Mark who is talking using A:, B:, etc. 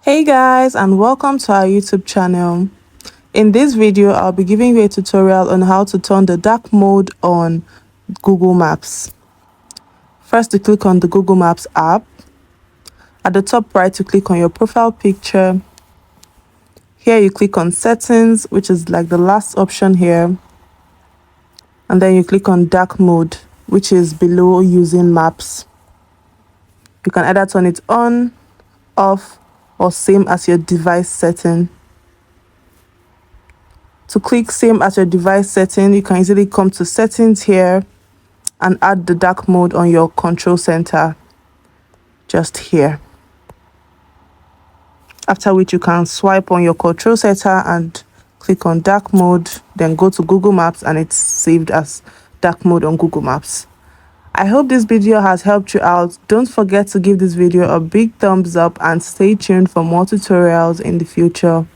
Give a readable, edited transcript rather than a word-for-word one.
A: Hey guys, and welcome to our YouTube channel. In this video, I'll be giving you a tutorial on how to turn the dark mode on Google Maps. First, you click on the Google Maps app. At the top right, you click on your profile picture. Here you click on settings, which is like the last option here. And then you click on dark mode, which is below using maps. You can either turn it on, off, or same as your device setting. To click same as your device setting, you can easily come to settings here and add the dark mode on your control center just here. After which you can swipe on your control center and click on dark mode, then go to Google Maps and it's saved as dark mode on Google Maps. I hope this video has helped you out. Don't forget to give this video a big thumbs up and stay tuned for more tutorials in the future.